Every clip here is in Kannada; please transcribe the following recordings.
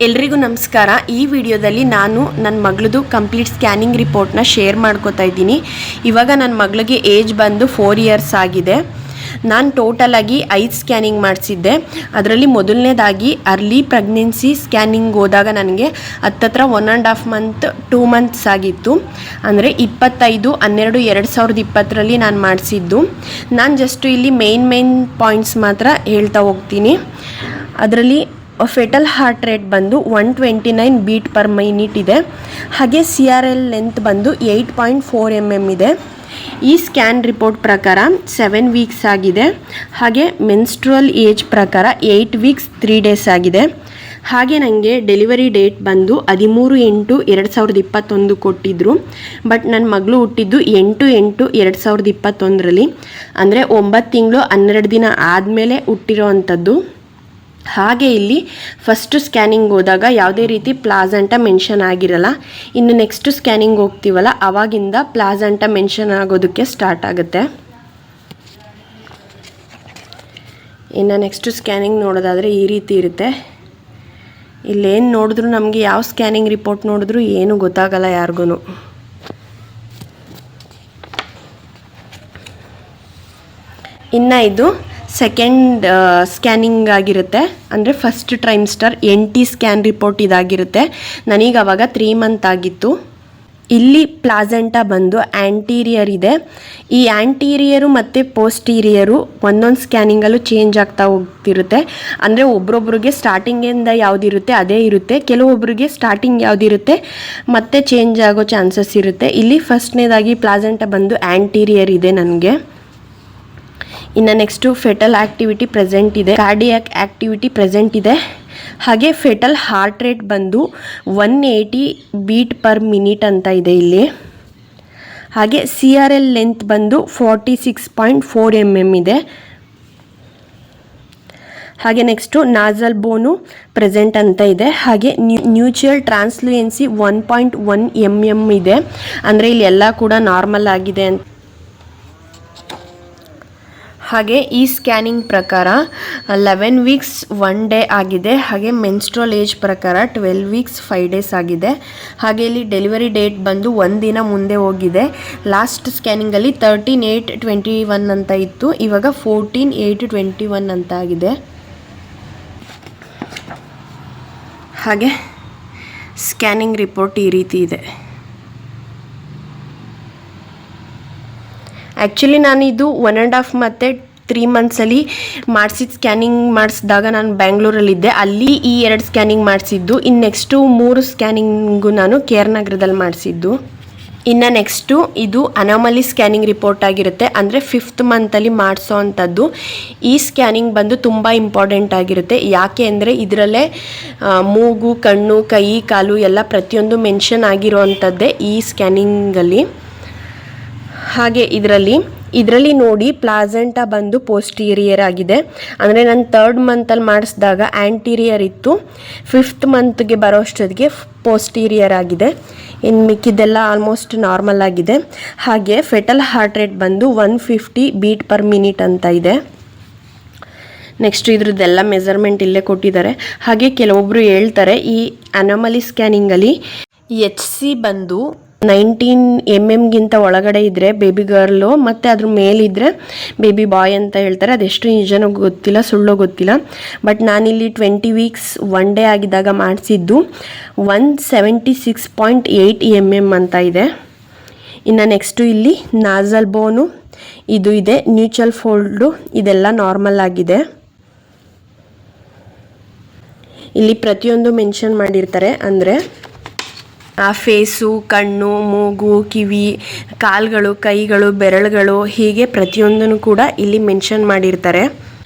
ಎಲ್ರಿಗೂ ನಮಸ್ಕಾರ. ಈ ವಿಡಿಯೋದಲ್ಲಿ ನಾನು ನನ್ನ ಮಗಳದು ಕಂಪ್ಲೀಟ್ ಸ್ಕ್ಯಾನಿಂಗ್ ರಿಪೋರ್ಟ್ನ ಶೇರ್ ಮಾಡ್ಕೋತಾ ಇದ್ದೀನಿ. ಇವಾಗ ನನ್ನ ಮಗಳಿಗೆ ಏಜ್ ಬಂದು 4 ಇಯರ್ಸ್ ಆಗಿದೆ. ನಾನು ಟೋಟಲಾಗಿ 5 ಸ್ಕ್ಯಾನಿಂಗ್ ಮಾಡಿಸಿದ್ದೆ. ಅದರಲ್ಲಿ ಮೊದಲನೇದಾಗಿ ಅರ್ಲಿ ಪ್ರೆಗ್ನೆನ್ಸಿ ಸ್ಕ್ಯಾನಿಂಗ್ ಹೋದಾಗ ನನಗೆ ಹತ್ತತ್ರ 1.5 ಮಂತ್ 2 ಮಂತ್ಸ್ ಆಗಿತ್ತು. ಅಂದರೆ 25/12/2020 ನಾನು ಮಾಡಿಸಿದ್ದು. ನಾನು ಜಸ್ಟ್ ಇಲ್ಲಿ ಮೇನ್ ಪಾಯಿಂಟ್ಸ್ ಮಾತ್ರ ಹೇಳ್ತಾ ಹೋಗ್ತೀನಿ. ಅದರಲ್ಲಿ ಫೆಟಲ್ ಹಾರ್ಟ್ ರೇಟ್ ಬಂದು 129 ಬೀಟ್ ಪರ್ ಮಿನಿಟ್ ಇದೆ. ಹಾಗೆ CRL ಲೆಂತ್ ಬಂದು 8.4 mm ಇದೆ. ಈ ಸ್ಕ್ಯಾನ್ ರಿಪೋರ್ಟ್ ಪ್ರಕಾರ 7 ವೀಕ್ಸ್ ಆಗಿದೆ. ಹಾಗೆ ಮೆನ್ಸ್ಟ್ರುವಲ್ ಏಜ್ ಪ್ರಕಾರ 8 ವೀಕ್ಸ್ 3 ಡೇಸ್ ಆಗಿದೆ. ಹಾಗೆ ನನಗೆ ಡೆಲಿವರಿ ಡೇಟ್ ಬಂದು 13/8/2021 ಕೊಟ್ಟಿದ್ದರು. ಬಟ್ ನನ್ನ ಮಗಳು ಹುಟ್ಟಿದ್ದು 8/8/2021 ಅಂದರೆ 9 ತಿಂಗಳು 12 ದಿನ ಆದಮೇಲೆ ಹುಟ್ಟಿರೋ ಅಂಥದ್ದು. ಹಾಗೆ ಇಲ್ಲಿ ಫಸ್ಟು ಸ್ಕ್ಯಾನಿಂಗ್ ಹೋದಾಗ ಯಾವುದೇ ರೀತಿ ಪ್ಲಾಸಂಟ ಮೆನ್ಷನ್ ಆಗಿರಲ್ಲ. ಇನ್ನು ನೆಕ್ಸ್ಟು ಸ್ಕ್ಯಾನಿಂಗ್ ಹೋಗ್ತೀವಲ್ಲ ಆವಾಗಿಂದ ಪ್ಲಾಸಂಟ ಮೆನ್ಷನ್ ಆಗೋದಕ್ಕೆ ಸ್ಟಾರ್ಟ್ ಆಗುತ್ತೆ. ಇನ್ನು ನೆಕ್ಸ್ಟು ಸ್ಕ್ಯಾನಿಂಗ್ ನೋಡೋದಾದರೆ ಈ ರೀತಿ ಇರುತ್ತೆ. ಇಲ್ಲೇನು ನೋಡಿದ್ರು ನಮಗೆ ಯಾವ ಸ್ಕ್ಯಾನಿಂಗ್ ರಿಪೋರ್ಟ್ ನೋಡಿದ್ರು ಏನೂ ಗೊತ್ತಾಗಲ್ಲ ಯಾರಿಗೂ. ಇನ್ನು ಇದು ಸೆಕೆಂಡ್ ಸ್ಕ್ಯಾನಿಂಗ್ ಆಗಿರುತ್ತೆ. ಅಂದರೆ ಫಸ್ಟ್ ಟ್ರೈಮ್ಸ್ಟರ್ NT ಸ್ಕ್ಯಾನ್ ರಿಪೋರ್ಟ್ ಇದಾಗಿರುತ್ತೆ. ನನಗೆ ಆವಾಗ 3 ಮಂತ್ ಆಗಿತ್ತು. ಇಲ್ಲಿ ಪ್ಲಾಸೆಂಟಾ ಬಂದು ಆ್ಯಂಟೀರಿಯರ್ ಇದೆ. ಈ ಆ್ಯಂಟೀರಿಯರು ಮತ್ತು ಪೋಸ್ಟೀರಿಯರು ಒಂದೊಂದು ಸ್ಕ್ಯಾನಿಂಗಲ್ಲೂ ಚೇಂಜ್ ಆಗ್ತಾ ಹೋಗ್ತಿರುತ್ತೆ. ಅಂದರೆ ಒಬ್ರೊಬ್ರಿಗೆ ಸ್ಟಾರ್ಟಿಂಗಿಂದ ಯಾವುದಿರುತ್ತೆ ಅದೇ ಇರುತ್ತೆ, ಕೆಲವೊಬ್ಬರಿಗೆ ಸ್ಟಾರ್ಟಿಂಗ್ ಯಾವುದಿರುತ್ತೆ ಮತ್ತೆ ಚೇಂಜ್ ಆಗೋ ಚಾನ್ಸಸ್ ಇರುತ್ತೆ. ಇಲ್ಲಿ ಫಸ್ಟ್ನೇದಾಗಿ ಪ್ಲಾಸೆಂಟಾ ಬಂದು ಆ್ಯಂಟೀರಿಯರ್ ಇದೆ ನನಗೆ. ಇನ್ನು ನೆಕ್ಸ್ಟು ಫೆಟಲ್ ಆ್ಯಕ್ಟಿವಿಟಿ ಪ್ರೆಸೆಂಟ್ ಇದೆ, ಕಾರ್ಡಿಯಾಕ್ ಆ್ಯಕ್ಟಿವಿಟಿ ಪ್ರೆಸೆಂಟ್ ಇದೆ. ಹಾಗೆ ಫೆಟಲ್ ಹಾರ್ಟ್ ರೇಟ್ ಬಂದು 180 ಬೀಟ್ ಪರ್ ಮಿನಿಟ್ ಅಂತ ಇದೆ ಇಲ್ಲಿ. ಹಾಗೆ CRL ಲೆಂತ್ ಬಂದು 46.4 mm ಇದೆ. ಹಾಗೆ ನೆಕ್ಸ್ಟು ನಾಸಲ್ ಬೋನು ಪ್ರೆಸೆಂಟ್ ಅಂತ ಇದೆ. ಹಾಗೆ ನ್ಯೂಚುಯಲ್ ಟ್ರಾನ್ಸ್ಲೂಯೆನ್ಸಿ 1.1 mm ಇದೆ. ಅಂದರೆ ಇಲ್ಲಿ ಎಲ್ಲ ಕೂಡ ನಾರ್ಮಲ್ ಆಗಿದೆ ಅಂತ. ಹಾಗೆ ಈ ಸ್ಕ್ಯಾನಿಂಗ್ ಪ್ರಕಾರ 11 ವೀಕ್ಸ್ 1 ಡೇ ಆಗಿದೆ. ಹಾಗೆ ಮೆನ್ಸ್ಟ್ರುವಲ್ ಏಜ್ ಪ್ರಕಾರ 12 ವೀಕ್ಸ್ 5 ಡೇಸ್ ಆಗಿದೆ. ಹಾಗೆ ಇಲ್ಲಿ ಡೆಲಿವರಿ ಡೇಟ್ ಬಂದು 1 ದಿನ ಮುಂದೆ ಹೋಗಿದೆ. ಲಾಸ್ಟ್ ಸ್ಕ್ಯಾನಿಂಗಲ್ಲಿ 13/8/21 ಅಂತ ಇತ್ತು, ಇವಾಗ 14/8/21 ಅಂತ ಆಗಿದೆ. ಹಾಗೆ ಸ್ಕ್ಯಾನಿಂಗ್ ರಿಪೋರ್ಟ್ ಈ ರೀತಿ ಇದೆ. ಆ್ಯಕ್ಚುಲಿ ನಾನಿದು 1.5 ಮತ್ತು 3 ಮಂತ್ಸಲ್ಲಿ ಮಾಡಿಸಿದ ಸ್ಕ್ಯಾನಿಂಗ್ ಮಾಡಿಸಿದಾಗ ನಾನು ಬ್ಯಾಂಗ್ಳೂರಲ್ಲಿದ್ದೆ. ಅಲ್ಲಿ ಈ 2 ಸ್ಕ್ಯಾನಿಂಗ್ ಮಾಡಿಸಿದ್ದು. ಇನ್ನು ನೆಕ್ಸ್ಟು 3 ಸ್ಕ್ಯಾನಿಂಗು ನಾನು KR ನಗರದಲ್ಲಿ ಮಾಡಿಸಿದ್ದು. ಇನ್ನು ನೆಕ್ಸ್ಟು ಇದು ಅನಾಮಲಿ ಸ್ಕ್ಯಾನಿಂಗ್ ರಿಪೋರ್ಟ್ ಆಗಿರುತ್ತೆ. ಅಂದರೆ 5th ಮಂತಲ್ಲಿ ಮಾಡಿಸೋ ಅಂಥದ್ದು. ಈ ಸ್ಕ್ಯಾನಿಂಗ್ ಬಂದು ತುಂಬ ಇಂಪಾರ್ಟೆಂಟ್ ಆಗಿರುತ್ತೆ. ಯಾಕೆ ಅಂದರೆ ಇದರಲ್ಲೇ ಮೂಗು, ಕಣ್ಣು, ಕೈ, ಕಾಲು ಎಲ್ಲ ಪ್ರತಿಯೊಂದು ಮೆನ್ಷನ್ ಆಗಿರೋ ಅಂಥದ್ದೇ ಈ ಸ್ಕ್ಯಾನಿಂಗಲ್ಲಿ. ಹಾಗೆ ಇದರಲ್ಲಿ ನೋಡಿ ಪ್ಲಾಸೆಂಟಾ ಬಂದು ಪೋಸ್ಟೀರಿಯರ್ ಆಗಿದೆ. ಅಂದರೆ ನಾನು 3rd ಮಂತಲ್ಲಿ ಮಾಡಿಸಿದಾಗ ಆ್ಯಂಟೀರಿಯರ್ ಇತ್ತು, 5th ಮಂತ್ಗೆ ಬರೋ ಅಷ್ಟೊತ್ತಿಗೆ ಪೋಸ್ಟೀರಿಯರ್ ಆಗಿದೆ. ಇನ್ನು ಮಿಕ್ಕಿದ್ದೆಲ್ಲ ಆಲ್ಮೋಸ್ಟ್ ನಾರ್ಮಲ್ ಆಗಿದೆ. ಹಾಗೆ ಫೆಟಲ್ ಹಾರ್ಟ್ ರೇಟ್ ಬಂದು 150 ಬೀಟ್ ಪರ್ ಮಿನಿಟ್ ಅಂತ ಇದೆ. ನೆಕ್ಸ್ಟ್ ಇದ್ರದ್ದೆಲ್ಲ ಮೆಜರ್ಮೆಂಟ್ ಇಲ್ಲೇ ಕೊಟ್ಟಿದ್ದಾರೆ. ಹಾಗೆ ಕೆಲವೊಬ್ಬರು ಹೇಳ್ತಾರೆ ಈ ಅನಾಮಲಿ ಸ್ಕ್ಯಾನಿಂಗಲ್ಲಿ HC ಬಂದು 19 mm ಒಳಗಡೆ ಇದ್ದರೆ ಬೇಬಿ ಗರ್ಲು, ಮತ್ತು ಅದ್ರ ಮೇಲಿದ್ದರೆ ಬೇಬಿ ಬಾಯ್ ಅಂತ ಹೇಳ್ತಾರೆ. ಅದೆಷ್ಟು ನಿಜನೋ ಗೊತ್ತಿಲ್ಲ, ಸುಳ್ಳೋ ಗೊತ್ತಿಲ್ಲ. ಬಟ್ ನಾನಿಲ್ಲಿ 20 ವೀಕ್ಸ್ 1 ಡೇ ಆಗಿದ್ದಾಗ ಮಾಡಿಸಿದ್ದು 176.8 mm ಅಂತ ಇದೆ. ಇನ್ನು ನೆಕ್ಸ್ಟು ಇಲ್ಲಿ ನಾಸಲ್ ಬೋನು ಇದು ಇದೆ, ನ್ಯೂಚಲ್ ಫೋಲ್ಡು ಇದೆಲ್ಲ ನಾರ್ಮಲ್ ಆಗಿದೆ. ಇಲ್ಲಿ ಪ್ರತಿಯೊಂದು ಮೆನ್ಷನ್ ಮಾಡಿರ್ತಾರೆ. ಅಂದರೆ ಆ ಫೇಸು, ಕಣ್ಣು, ಮೂಗು, ಕಿವಿ, ಕಾಲುಗಳು, ಕೈಗಳು, ಬೆರಳುಗಳು ಹೀಗೆ ಪ್ರತಿಯೊಂದನ್ನು ಕೂಡ ಇಲ್ಲಿ ಮೆನ್ಷನ್ ಮಾಡಿರ್ತಾರೆ.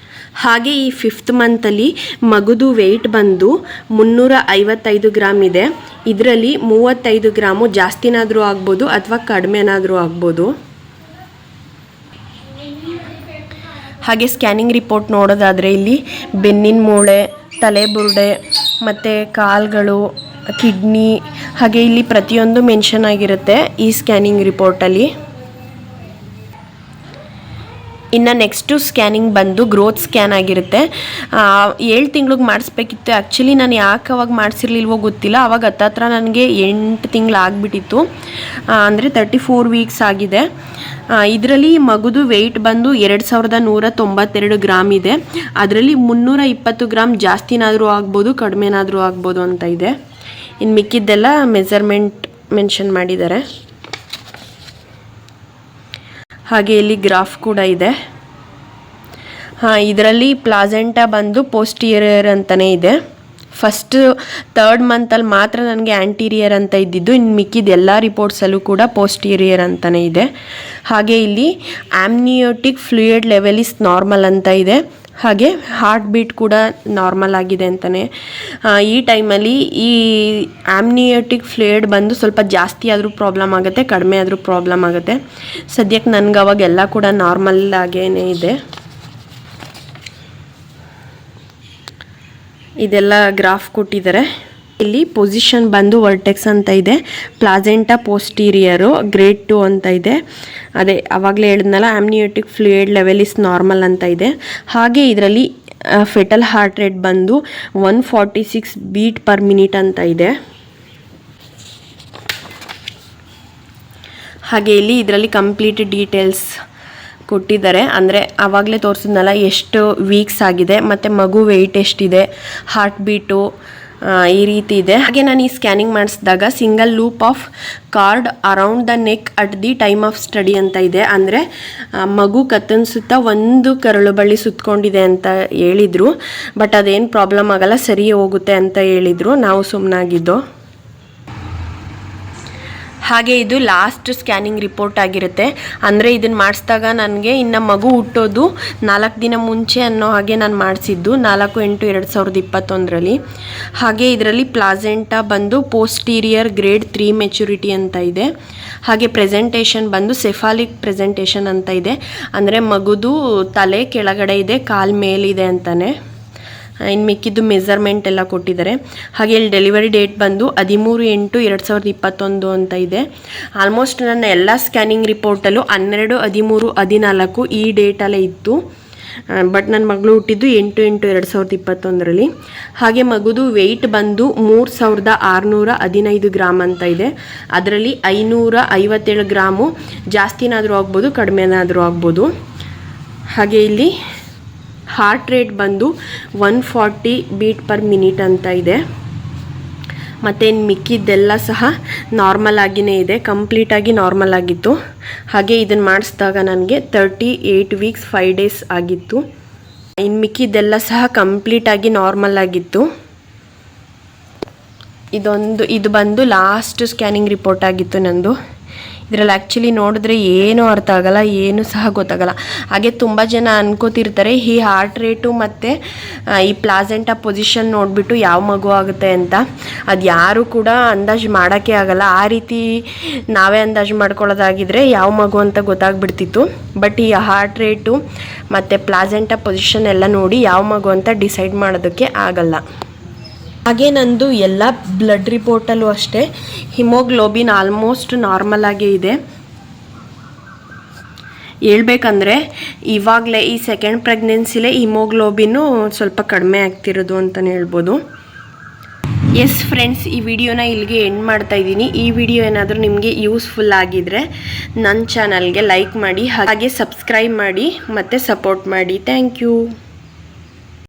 ಹಾಗೆ ಈ 5th ಮಂತಲ್ಲಿ ಮಗುದು ವೆಯ್ಟ್ ಬಂದು 355 ಗ್ರಾಮ್ ಇದೆ. ಇದರಲ್ಲಿ 35 ಗ್ರಾಮು ಜಾಸ್ತಿನಾದರೂ ಆಗ್ಬೋದು ಅಥವಾ ಕಡಿಮೆನಾದರೂ ಆಗ್ಬೋದು. ಹಾಗೆ ಸ್ಕ್ಯಾನಿಂಗ್ ರಿಪೋರ್ಟ್ ನೋಡೋದಾದರೆ ಇಲ್ಲಿ ಬೆನ್ನಿನ ಮೂಳೆ, ತಲೆಬುರುಡೆ ಮತ್ತು ಕಾಲುಗಳು, ಕಿಡ್ನಿ ಹಾಗೆ ಇಲ್ಲಿ ಪ್ರತಿಯೊಂದು ಮೆನ್ಷನ್ ಆಗಿರುತ್ತೆ ಈ ಸ್ಕ್ಯಾನಿಂಗ್ ರಿಪೋರ್ಟಲ್ಲಿ. ಇನ್ನು ನೆಕ್ಸ್ಟು ಸ್ಕ್ಯಾನಿಂಗ್ ಬಂದು ಗ್ರೋತ್ ಸ್ಕ್ಯಾನ್ ಆಗಿರುತ್ತೆ. 7 ತಿಂಗ್ಳಿಗೆ ಮಾಡಿಸ್ಬೇಕಿತ್ತು. ಆ್ಯಕ್ಚುಲಿ ನಾನು ಯಾಕೆ ಅವಾಗ ಮಾಡಿಸಿರ್ಲಿಲ್ವೋ ಗೊತ್ತಿಲ್ಲ. ಅವಾಗ ಹತ್ತತ್ರ ನನಗೆ 8 ತಿಂಗಳು ಆಗಿಬಿಟ್ಟಿತ್ತು, ಅಂದರೆ 34 ವೀಕ್ಸ್ ಆಗಿದೆ. ಇದರಲ್ಲಿ ಮಗುದು ವೆಯ್ಟ್ ಬಂದು 2192 ಗ್ರಾಮ್ ಇದೆ. ಅದರಲ್ಲಿ 320 ಗ್ರಾಮ್ ಜಾಸ್ತಿನಾದರೂ ಆಗ್ಬೋದು, ಕಡಿಮೆನಾದರೂ ಆಗ್ಬೋದು ಅಂತ ಇದೆ. ಇನ್ನು ಮಿಕ್ಕಿದ್ದೆಲ್ಲ ಮೆಜರ್ಮೆಂಟ್ ಮೆನ್ಷನ್ ಮಾಡಿದ್ದಾರೆ. ಹಾಗೆ ಇಲ್ಲಿ ಗ್ರಾಫ್ ಕೂಡ ಇದೆ. ಇದರಲ್ಲಿ ಪ್ಲಾಸೆಂಟಾ ಬಂದು ಪೋಸ್ಟೀರಿಯರ್ ಅಂತಲೇ ಇದೆ. ಫಸ್ಟ್ 3rd ಮಂತಲ್ಲಿ ಮಾತ್ರ ನನಗೆ ಆ್ಯಂಟೀರಿಯರ್ ಅಂತ ಇದ್ದಿದ್ದು, ಇನ್ನು ಮಿಕ್ಕಿದ ಎಲ್ಲ ರಿಪೋರ್ಟ್ಸಲ್ಲೂ ಕೂಡ ಪೋಸ್ಟೀರಿಯರ್ ಅಂತಲೇ ಇದೆ. ಹಾಗೆ ಇಲ್ಲಿ amniotic fluid level is normal ಅಂತ ಇದೆ. ಹಾಗೆ ಹಾರ್ಟ್ ಬೀಟ್ ಕೂಡ ನಾರ್ಮಲ್ ಆಗಿದೆ ಅಂತಲೇ. ಈ ಟೈಮಲ್ಲಿ ಈ ಆಮ್ನಿಯೋಟಿಕ್ ಫ್ಲೂಯಿಡ್ ಬಂದು ಸ್ವಲ್ಪ ಜಾಸ್ತಿ ಆದರೂ ಪ್ರಾಬ್ಲಮ್ ಆಗುತ್ತೆ, ಕಡಿಮೆ ಆದರೂ ಪ್ರಾಬ್ಲಮ್ ಆಗುತ್ತೆ. ಸದ್ಯಕ್ಕೆ ನನಗೆ ಅವಾಗೆಲ್ಲ ಕೂಡ ನಾರ್ಮಲ್ ಆಗೇ ಇದೆ. ಇದೆಲ್ಲ ಗ್ರಾಫ್ ಕೊಟ್ಟಿದ್ದಾರೆ. ಇಲ್ಲಿ ಪೊಸಿಷನ್ ಬಂದು ವರ್ಟೆಕ್ಸ್ ಅಂತ ಇದೆ, ಪ್ಲಾಸೆಂಟಾ ಪೋಸ್ಟೀರಿಯರು ಗ್ರೇಡ್ 2 ಅಂತ ಇದೆ. ಅದೇ ಆವಾಗಲೇ ಹೇಳಿದ್ನಲ್ಲ, amniotic fluid level is normal ಅಂತ ಇದೆ. ಹಾಗೆ ಇದರಲ್ಲಿ ಫೆಟಲ್ ಹಾರ್ಟ್ ರೇಟ್ ಬಂದು 146 ಬೀಟ್ ಪರ್ ಮಿನಿಟ್ ಅಂತ ಇದೆ. ಹಾಗೆ ಇಲ್ಲಿ ಇದರಲ್ಲಿ ಕಂಪ್ಲೀಟ್ ಡೀಟೇಲ್ಸ್ ಕೊಟ್ಟಿದ್ದಾರೆ. ಅಂದರೆ ಆವಾಗಲೇ ತೋರಿಸಿದ್ನಲ್ಲ ಎಷ್ಟು ವೀಕ್ಸ್ ಆಗಿದೆ ಮತ್ತು ಮಗು ವೆಯ್ಟ್ ಎಷ್ಟಿದೆ, ಹಾರ್ಟ್ ಬೀಟು ಈ ರೀತಿ ಇದೆ. ಹಾಗೆ ನಾನು ಈ ಸ್ಕ್ಯಾನಿಂಗ್ ಮಾಡಿಸಿದಾಗ single loop of card around the neck at the time of study ಅಂತ ಇದೆ. ಅಂದರೆ ಮಗು ಕತ್ತನ ಸುತ್ತ ಒಂದು ಕರಳು ಬಳ್ಳಿ ಸುತ್ತಕೊಂಡಿದೆ ಅಂತ ಹೇಳಿದರು. ಬಟ್ ಅದೇನು ಪ್ರಾಬ್ಲಮ್ ಆಗಲ್ಲ, ಸರಿ ಹೋಗುತ್ತೆ ಅಂತ ಹೇಳಿದರು. ನಾವು ಸುಮ್ಮನಾಗಿದ್ದು. ಹಾಗೆ ಇದು ಲಾಸ್ಟ್ ಸ್ಕ್ಯಾನಿಂಗ್ ರಿಪೋರ್ಟ್ ಆಗಿರುತ್ತೆ. ಅಂದರೆ ಇದನ್ನು ಮಾಡಿಸಿದಾಗ ನನಗೆ ಇನ್ನು ಮಗು ಹುಟ್ಟೋದು 4 ದಿನ ಮುಂಚೆ ಅನ್ನೋ ಹಾಗೆ ನಾನು ಮಾಡಿಸಿದ್ದು, 4/8/2021ರಲ್ಲಿ. ಹಾಗೆ ಇದರಲ್ಲಿ ಪ್ಲಾಸೆಂಟಾ ಬಂದು ಪೋಸ್ಟೀರಿಯರ್ ಗ್ರೇಡ್ 3 ಮೆಚುರಿಟಿ ಅಂತ ಇದೆ. ಹಾಗೆ ಪ್ರೆಸೆಂಟೇಷನ್ ಬಂದು ಸೆಫಾಲಿಕ್ ಪ್ರೆಸೆಂಟೇಷನ್ ಅಂತ ಇದೆ. ಅಂದರೆ ಮಗುದು ತಲೆ ಕೆಳಗಡೆ ಇದೆ, ಕಾಲು ಮೇಲಿದೆ ಅಂತಲೇ. ಇನ್ನು ಮಿಕ್ಕಿದ್ದು ಮೆಜರ್ಮೆಂಟ್ ಎಲ್ಲ ಕೊಟ್ಟಿದ್ದಾರೆ. ಹಾಗೆ ಇಲ್ಲಿ ಡೆಲಿವರಿ ಡೇಟ್ ಬಂದು 13/8/2021 ಅಂತ ಇದೆ. ಆಲ್ಮೋಸ್ಟ್ ನನ್ನ ಎಲ್ಲ ಸ್ಕ್ಯಾನಿಂಗ್ ರಿಪೋರ್ಟಲ್ಲೂ 12, 13, 14 ಈ ಡೇಟಲ್ಲೇ ಇತ್ತು. ಬಟ್ ನನ್ನ ಮಗಳು ಹುಟ್ಟಿದ್ದು 8/8/2021ರಲ್ಲಿ. ಹಾಗೆ ಮಗುದು ವೆಯ್ಟ್ ಬಂದು 3615 ಗ್ರಾಮ್ ಅಂತ ಇದೆ. ಅದರಲ್ಲಿ 557 ಗ್ರಾಮು ಜಾಸ್ತಿನಾದರೂ ಆಗ್ಬೋದು, ಕಡಿಮೆನಾದರೂ ಆಗ್ಬೋದು. ಹಾಗೆ ಇಲ್ಲಿ ಹಾರ್ಟ್ ರೇಟ್ ಬಂದು 140 ಬೀಟ್ ಪರ್ ಮಿನಿಟ್ ಅಂತ ಇದೆ. ಮತ್ತು ಮಿಕ್ಕಿದ್ದೆಲ್ಲ ಸಹ ನಾರ್ಮಲ್ ಆಗಿಯೇ ಇದೆ, ಕಂಪ್ಲೀಟಾಗಿ ನಾರ್ಮಲ್ ಆಗಿತ್ತು. ಹಾಗೆ ಇದನ್ನು ಮಾಡಿಸಿದಾಗ ನನಗೆ 38 ವೀಕ್ಸ್ 5 ಡೇಸ್ ಆಗಿತ್ತು. ಇನ್ನು ಮಿಕ್ಕಿದ್ದೆಲ್ಲ ಸಹ ಕಂಪ್ಲೀಟಾಗಿ ನಾರ್ಮಲ್ ಆಗಿತ್ತು. ಇದು ಬಂದು ಲಾಸ್ಟ್ ಸ್ಕ್ಯಾನಿಂಗ್ ರಿಪೋರ್ಟ್ ಆಗಿತ್ತು ನಂದು. ಇದರಲ್ಲಿ ಆ್ಯಕ್ಚುಲಿ ನೋಡಿದ್ರೆ ಏನೂ ಅರ್ಥ ಆಗಲ್ಲ, ಏನೂ ಸಹ ಗೊತ್ತಾಗಲ್ಲ. ಹಾಗೆ ತುಂಬ ಜನ ಅನ್ಕೋತಿರ್ತಾರೆ ಈ ಹಾರ್ಟ್ ರೇಟು ಮತ್ತು ಈ ಪ್ಲಾಸೆಂಟಾ ಪೊಸಿಷನ್ ನೋಡಿಬಿಟ್ಟು ಯಾವ ಮಗು ಆಗುತ್ತೆ ಅಂತ. ಅದು ಯಾರು ಕೂಡ ಅಂದಾಜು ಮಾಡೋಕ್ಕೆ ಆಗಲ್ಲ. ಆ ರೀತಿ ನಾವೇ ಅಂದಾಜು ಮಾಡ್ಕೊಳ್ಳೋದಾಗಿದ್ದರೆ ಯಾವ ಮಗು ಅಂತ ಗೊತ್ತಾಗ್ಬಿಡ್ತಿತ್ತು. ಬಟ್ ಈ ಹಾರ್ಟ್ ರೇಟು ಮತ್ತು ಪ್ಲಾಸೆಂಟಾ ಪೊಸಿಷನ್ ಎಲ್ಲ ನೋಡಿ ಯಾವ ಮಗು ಅಂತ ಡಿಸೈಡ್ ಮಾಡೋದಕ್ಕೆ ಆಗಲ್ಲ. ಹಾಗೆ ನಂದು ಎಲ್ಲ ಬ್ಲಡ್ ರಿಪೋರ್ಟಲ್ಲೂ ಅಷ್ಟೇ ಹಿಮೋಗ್ಲೋಬಿನ್ ಆಲ್ಮೋಸ್ಟ್ ನಾರ್ಮಲ್ ಆಗೇ ಇದೆ. ಹೇಳ್ಬೇಕಂದ್ರೆ ಇವಾಗಲೇ ಈ ಸೆಕೆಂಡ್ ಪ್ರೆಗ್ನೆನ್ಸಿಲೇ ಹಿಮೋಗ್ಲೋಬಿನ್ನು ಸ್ವಲ್ಪ ಕಡಿಮೆ ಆಗ್ತಿರೋದು ಅಂತಲೇ ಹೇಳ್ಬೋದು. ಎಸ್ ಫ್ರೆಂಡ್ಸ್, ಈ ವಿಡಿಯೋನ ಇಲ್ಲಿಗೆ ಎಂಡ್ ಮಾಡ್ತಾ ಇದ್ದೀನಿ. ಈ ವಿಡಿಯೋ ಏನಾದರೂ ನಿಮಗೆ ಯೂಸ್ಫುಲ್ ಆಗಿದ್ದರೆ ನನ್ನ ಚಾನಲ್ಗೆ ಲೈಕ್ ಮಾಡಿ, ಹಾಗೆ ಸಬ್ಸ್ಕ್ರೈಬ್ ಮಾಡಿ ಮತ್ತು ಸಪೋರ್ಟ್ ಮಾಡಿ. Thank you.